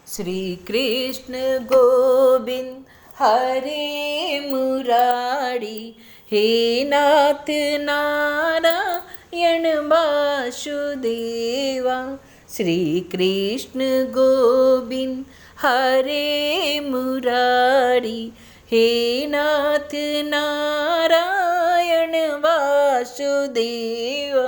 श्री कृष्ण गोविंद हरे मुरारी, हे नाथ नारायण वासुदेवा। श्री कृष्ण गोविंद हरे मुरारी, हे नाथ नारायण वासुदेवा।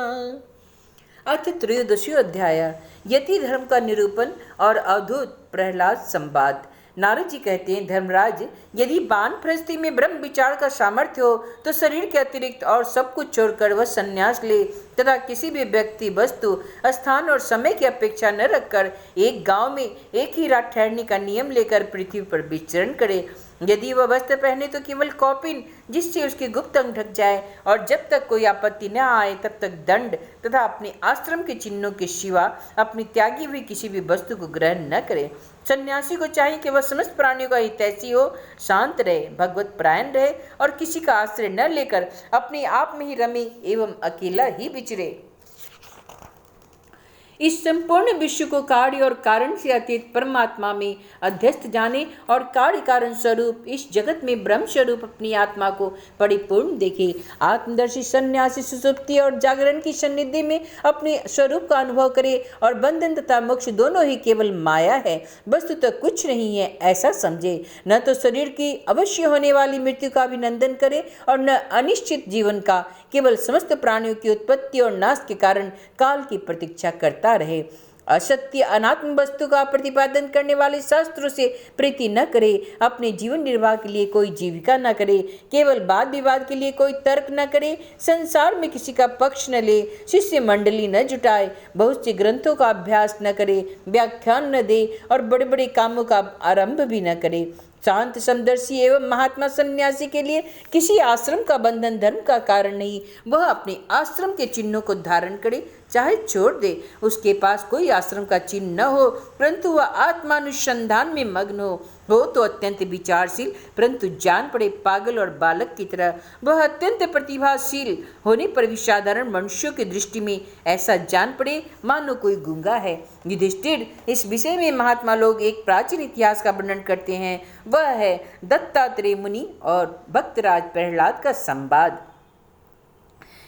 अथ त्रयोदशी अध्याय यति धर्म का निरूपण और अवधूत प्रहलाद संवाद। नारद जी कहते हैं, धर्मराज, यदि वानप्रस्थी में ब्रह्म विचार का सामर्थ्य हो तो शरीर के अतिरिक्त और सब कुछ छोड़कर वह संन्यास ले तथा किसी भी व्यक्ति, वस्तु, स्थान और समय की अपेक्षा न रखकर एक गांव में एक ही रात ठहरने का नियम लेकर पृथ्वी पर विचरण करे। यदि वह वस्त्र पहने तो केवल कौपिन, जिससे उसके गुप्त अंग ढक जाए, और जब तक कोई आपत्ति न आए तब तक दंड तथा अपने आश्रम के चिन्हों के सिवा अपनी त्यागी हुई किसी भी वस्तु को ग्रहण न करे। सन्यासी को चाहिए कि वह समस्त प्राणियों का हितैषी हो, शांत रहे, भगवत परायण रहे और किसी का आश्रय न लेकर अपने आप में ही रमे एवं अकेला ही विचरे। इस संपूर्ण विश्व को कार्य और कारण से अतीत परमात्मा में अध्यस्त जाने और कार्य कारण स्वरूप इस जगत में ब्रह्म स्वरूप अपनी आत्मा को परिपूर्ण देखे। आत्मदर्शी सन्यासी सुसुप्ति और जागरण की सन्निधि में अपने स्वरूप का अनुभव करे और बंधन तथा मोक्ष दोनों ही केवल माया है, वस्तु तो कुछ नहीं है, ऐसा समझे। न तो शरीर की अवश्य होने वाली मृत्यु का अभिनंदन करे और न अनिश्चित जीवन का, केवल समस्त प्राणियों की उत्पत्ति और नाश के कारण काल की प्रतीक्षा करता रहे। असत्य अनात्म वस्तु का प्रतिपादन करने वाले शास्त्रों से प्रीति न करे, अपने जीवन निर्वाह के लिए कोई जीविका न करे, केवल वाद विवाद के लिए कोई तर्क न करे, संसार में किसी का पक्ष न ले, शिष्य मंडली न जुटाए, बहुत से ग्रंथों का अभ्यास न करे, व्याख्यान न दे और बड़े बड़े कामों का आरंभ भी न करे। शांत समदर्शी एवं महात्मा सन्यासी के लिए किसी आश्रम का बंधन धर्म का कारण नहीं। वह अपने आश्रम के चिन्हों को धारण करे, चाहे छोड़ दे। उसके पास कोई आश्रम का चिन्ह न हो, परंतु वह आत्मानुसंधान में मग्न हो तो अत्यंत विचारशील, परंतु जान पड़े पागल और बालक की तरह। वह अत्यंत प्रतिभाशील होने पर भी साधारण मनुष्यों की दृष्टि में ऐसा जान पड़े मानो कोई गूंगा है। युधिष्ठिर, इस विषय में महात्मा लोग एक प्राचीन इतिहास का वर्णन करते हैं। वह है दत्तात्रेय मुनि और भक्तराज प्रहलाद का संवाद।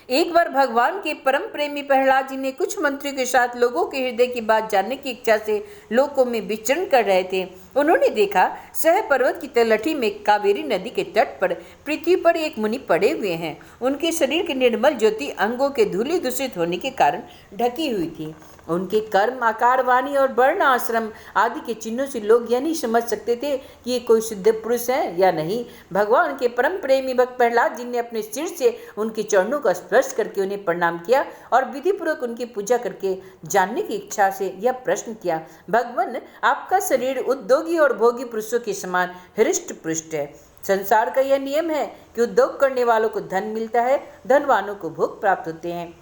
एक बार भगवान के परम प्रेमी प्रहलाद जी ने कुछ मंत्रियों के साथ लोगों के हृदय की बात जानने की इच्छा से लोकों में विचरण कर रहे थे। उन्होंने देखा, सह पर्वत की तलहटी में कावेरी नदी के तट पर पृथ्वी पर एक मुनि पड़े हुए हैं। उनके शरीर की निर्मल ज्योति अंगों के धूलि दूषित होने के कारण ढकी हुई थी। उनके कर्म, आकार, वाणी और वर्ण, आश्रम आदि के चिन्हों से लोग यह नहीं समझ सकते थे कि ये कोई सिद्ध पुरुष है या नहीं। भगवान के परम प्रेमी भक्त प्रहलाद जी ने अपने सिर से उनके चरणों का स्पर्श करके उन्हें प्रणाम किया और विधि पूर्वक उनकी पूजा करके जानने की इच्छा से यह प्रश्न किया, भगवान, आपका शरीर उद्योगी और भोगी पुरुषों के समान हृष्ट पुष्ट है। संसार का यह नियम है कि उद्योग करने वालों को धन मिलता है, धनवानों को भोग प्राप्त होते हैं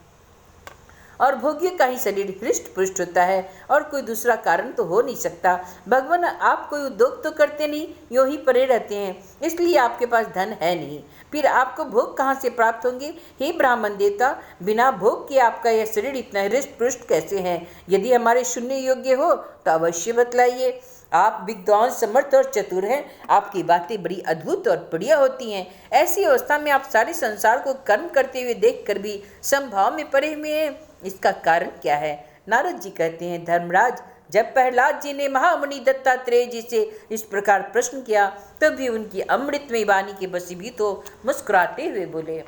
और भोग्य का ही शरीर हृष्ट पुष्ट होता है और कोई दूसरा कारण तो हो नहीं सकता। भगवान, आप कोई उद्योग तो करते नहीं, यूं ही पड़े रहते हैं, इसलिए आपके पास धन है नहीं, फिर आपको भोग कहाँ से प्राप्त होंगे? हे ब्राह्मण देवता, बिना भोग के आपका यह शरीर इतना हृष्ट पुष्ट कैसे है? यदि हमारे सुनने योग्य हो तो अवश्य बतलाइए। आप विद्वान, समर्थ और चतुर हैं, आपकी बातें बड़ी अद्भुत और बढ़िया होती हैं। ऐसी अवस्था में आप सारे संसार को कर्म करते हुए देखकर भी संभाव में पड़े हुए हैं, इसका कारण क्या है? नारद जी कहते हैं, धर्मराज, जब प्रहलाद जी ने महामुनि दत्तात्रेय जी से इस प्रकार प्रश्न किया तब भी उनकी अमृतमयी वाणी के वशीभूत हो मुस्कुराते हुए बोले।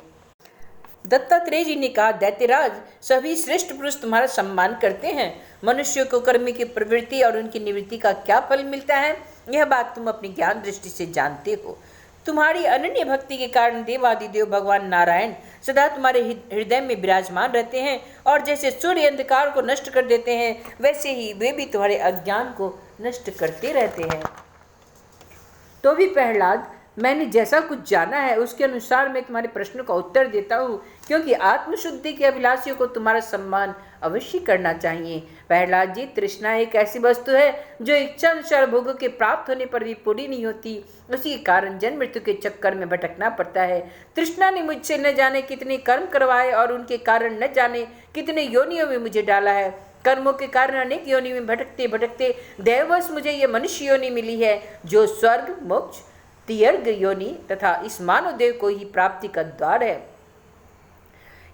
दत्तात्रेय जी ने कहा, दैत्यराज, सभी श्रेष्ठ पुरुष तुम्हारा सम्मान करते हैं। मनुष्य को कर्म की प्रवृत्ति और उनकी निवृत्ति का क्या फल मिलता है, यह बात तुम अपनी ज्ञान दृष्टि से जानते हो। तुम्हारी अनन्य भक्ति के कारण देवादिदेव भगवान नारायण सदा तुम्हारे हृदय में विराजमान रहते हैं और जैसे सूर्य अंधकार को नष्ट कर देते हैं, वैसे ही वे भी तुम्हारे अज्ञान को नष्ट करते रहते हैं। तो भी प्रहलाद, मैंने जैसा कुछ जाना है उसके अनुसार मैं तुम्हारे प्रश्नों का उत्तर देता हूँ, क्योंकि आत्मशुद्धि के अभिलाषियों को तुम्हारा सम्मान अवश्य करना चाहिए। प्रहलाद जी, तृष्णा एक ऐसी वस्तु है जो इच्छा अनुसार भोगों के प्राप्त होने पर भी पूरी नहीं होती। उसी के कारण जन्म मृत्यु के चक्कर में भटकना पड़ता है। तृष्णा ने मुझसे न जाने कितने कर्म करवाए और उनके कारण न जाने कितने योनियों में मुझे डाला है। कर्मों के कारण अनेक योनि में भटकते भटकते दैववश मुझे ये मनुष्य योनि मिली है, जो स्वर्ग, मोक्ष, तीर्थ योनि तथा इस मानव देव को ही प्राप्ति का द्वार है।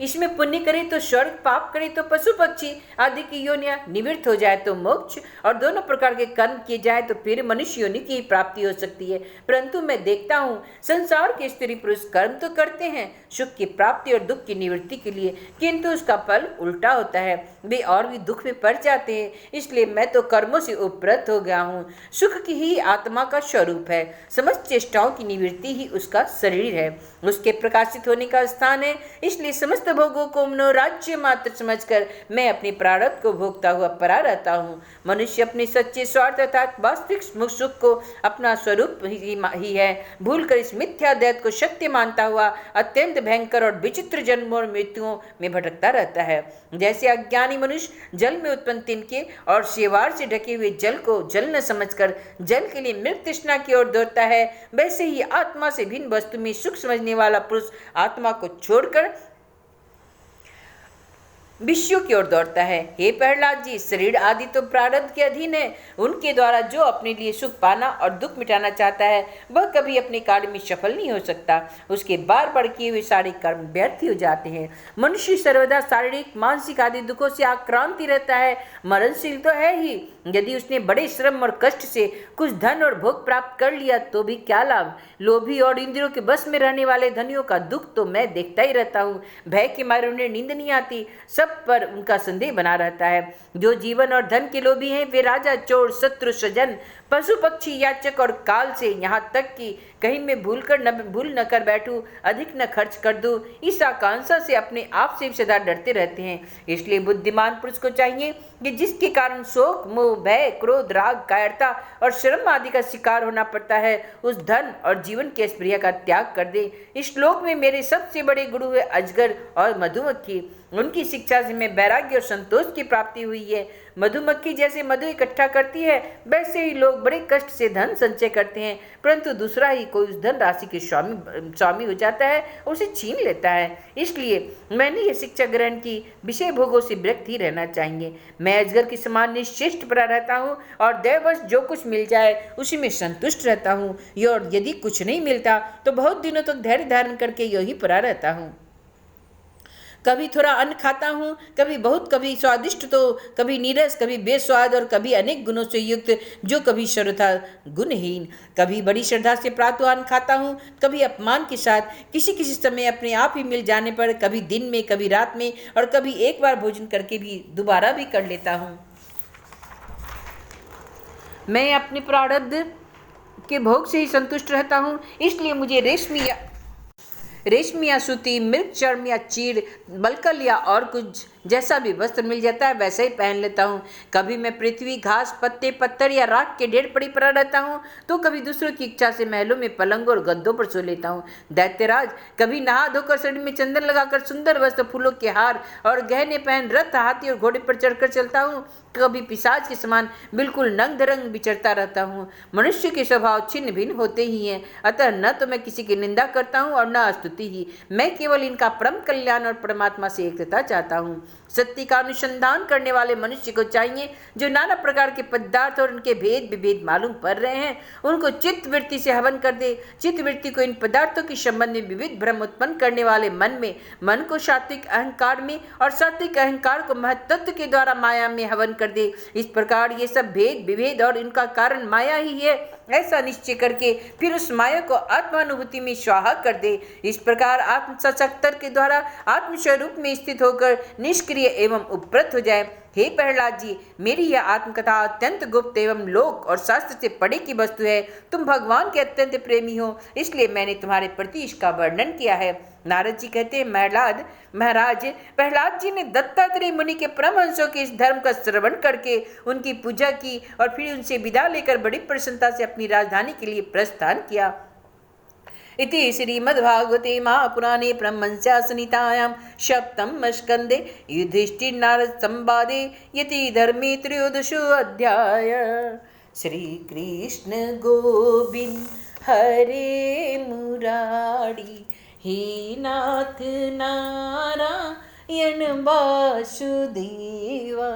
इसमें पुण्य करे तो स्वर्ग, पाप करे तो पशु पक्षी आदि की योनियां, निवृत्त हो जाए तो मोक्ष, और दोनों प्रकार के कर्म किए जाए तो फिर मनुष्य योनि की प्राप्ति हो सकती है। परंतु मैं देखता हूँ संसार के स्त्री पुरुष कर्म तो करते हैं सुख की प्राप्ति और दुख की निवृत्ति के लिए, किंतु उसका फल उल्टा होता है, वे और भी दुख में पड़ जाते हैं। इसलिए मैं तो कर्मों से उपरत हो गया हूँ। सुख की ही आत्मा का स्वरूप है, समस्त चेष्टाओं की निवृत्ति ही उसका शरीर है, उसके प्रकाशित होने का स्थान है। इसलिए समस्त भोगों को मनोराज्य मात्र समझकर मैं अपने प्रारब्ध को भोगता हुआ पड़ा रहता हूँ। मनुष्य अपने सच्चे स्वार्थ अर्थात वास्तविक सुख को अपना स्वरूप ही है भूलकर इस मिथ्या दैत्य को सत्य मानता हुआ अत्यंत भयंकर और विचित्र जन्मों और मृत्युओं में भटकता रहता है। जैसे अज्ञानी मनुष्य जल में उत्पन्न तिनके और शेवार से ढके हुए जल को जल न समझकर जल के लिए मृत तृष्णा की ओर दौड़ता है, वैसे ही आत्मा से भिन्न वस्तु में सुख समझने वाला पुरुष आत्मा को छोड़कर विषयों की ओर दौड़ता है। हे प्रहलाद जी, शरीर आदि तो प्रारब्ध के अधीन है। उनके द्वारा जो अपने लिए सुख पाना और दुख मिटाना चाहता है वह कभी अपने कार्य में सफल नहीं हो सकता। उसके बार बार किए हुए सारे कर्म व्यर्थ हो जाते हैं। मनुष्य सर्वदा शारीरिक, मानसिक आदि दुखों से आक्रांत रहता है, मरणशील तो है ही। यदि उसने बड़े श्रम और कष्ट से कुछ धन और भोग प्राप्त कर लिया तो भी क्या लाभ। लोभी और इंद्रियों के बस में रहने वाले धनियों का दुख तो मैं देखता ही रहता हूँ। भय के मारे उन्हें नींद नहीं आती, सब पर उनका संदेह बना रहता है। जो जीवन और धन के लोभी हैं वे राजा, चोर, शत्रु, स्वजन, पशु पक्षी, याचक और काल से यहाँ तक कि कहीं मैं भूल न कर बैठूं, अधिक न खर्च कर दूं, इस आकांक्षा से अपने आप से सदा डरते रहते हैं। इसलिए बुद्धिमान पुरुष को चाहिए कि जिसके कारण शोक, मोह, भय, क्रोध, राग, कायरता और शर्म आदि का शिकार होना पड़ता है, उस धन और जीवन की स्प्रिया का त्याग कर दे। इस श्लोक में मेरे सबसे बड़े गुरु है अजगर और मधुमक्खी। उनकी शिक्षा से मैं वैराग्य और संतोष की प्राप्ति हुई है। मधुमक्खी जैसे मधु इकट्ठा करती है, वैसे ही लोग बड़े कष्ट से धन संचय करते हैं, परंतु दूसरा ही कोई उस धन राशि के स्वामी हो जाता है, उसे छीन लेता है। इसलिए मैंने ये शिक्षा ग्रहण की, विषय भोगों से विरक्त ही रहना चाहिए। मैं अजगर के समान निश्चिष्ट पड़ा रहता हूँ और दैववश जो कुछ मिल जाए उसी में संतुष्ट रहता हूँ, और यदि कुछ नहीं मिलता तो बहुत दिनों तक धैर्य धारण करके यही पड़ा रहता हूँ। कभी थोड़ा अन्न खाता हूँ, कभी बहुत, कभी स्वादिष्ट तो कभी नीरस, कभी बेस्वाद और कभी अनेक गुणों से युक्त, जो कभी श्रद्धा गुणहीन। कभी बड़ी श्रद्धा से प्रातःअन्न खाता हूँ, कभी अपमान के साथ, किसी किसी समय अपने आप ही मिल जाने पर, कभी दिन में, कभी रात में, और कभी एक बार भोजन करके भी दोबारा भी कर लेता हूँ। मैं अपने प्रारब्ध के भोग से ही संतुष्ट रहता हूँ। इसलिए मुझे रेशमी या सूती, मृग चर्म या चीड़, बलकल या और कुछ जैसा भी वस्त्र मिल जाता है वैसा ही पहन लेता हूँ। कभी मैं पृथ्वी, घास, पत्ते, पत्थर या राख के ढेर पड़ी पड़ा रहता हूँ, तो कभी दूसरों की इच्छा से महलों में पलंगों और गद्दों पर सो लेता हूँ। दैत्यराज, कभी नहा धोकर शरीर में चंदन लगाकर सुंदर वस्त्र, फूलों के हार और गहने पहन रथ, हाथी और घोड़े पर चढ़कर चलता हूँ। कभी पिशाच के समान बिल्कुल नंग धरंग विचरता रहता हूँ। मनुष्य के स्वभाव छिन्न भिन्न होते ही हैं, अतः न तो मैं किसी की निंदा करता हूँ और न स्तुति ही। मैं केवल इनका परम कल्याण और परमात्मा से एकता चाहता हूँ। सत्य का अनुसंधान करने वाले मनुष्य को चाहिए, जो नाना प्रकार के पदार्थ और उनके भेद विभेद मालूम पड़ रहे हैं, उनको चित्त वृत्ति से हवन कर दे। चित्त वृत्ति को इन पदार्थों के संबंध में विविध भ्रम उत्पन्न करने वाले मन को सात्विक अहंकार में और सात्विक अहंकार को महत्त्व के द्वारा माया में हवन कर दे। इस प्रकार ये सब भेद विभेद और इनका कारण माया ही है, ऐसा निश्चय करके फिर उस माया को आत्मानुभूति में स्वाहा कर दे। इस प्रकार आत्म सशक्तर के द्वारा आत्मस्वरूप में स्थित होकर निष्क्रिय एवं उपरत हो जाए। हे प्रहलाद जी, मेरी यह आत्मकथा अत्यंत गुप्त एवं लोक और शास्त्र से पढ़े की वस्तु है। तुम भगवान के अत्यंत प्रेमी हो, इसलिए मैंने तुम्हारे प्रति इसका वर्णन किया है। नारद जी कहते हैं, महाराज प्रहलाद जी ने दत्तात्रेय मुनि के परमहंसों के इस धर्म का श्रवण करके उनकी पूजा की और फिर उनसे विदा लेकर बड़ी प्रसन्नता से अपनी राजधानी के लिए प्रस्थान किया। इति श्रीमद्भागवते महापुराणे ब्रह्मंस्यासनितायां सप्तम स्कंदे युधिष्ठिर नारद संवादे यति धर्मे त्रयोदशो अध्याय। श्री कृष्ण गोविंद हरे मुरारी, हे नाथ नारायण वासुदेवा,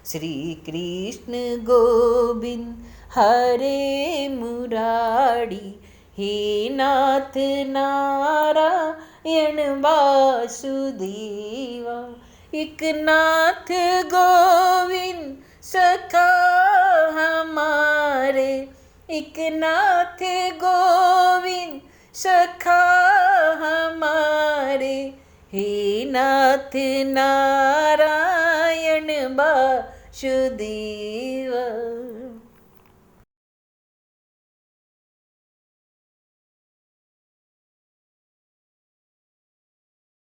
श्री कृष्ण गोविंद हरे मुरारी, हे नाथ नारायण वासुदेवा। एक नाथ गोविंद सखा हमारे, एक नाथ गोविंद सखा हमारे, हे नाथ नारायण वासुदेवा।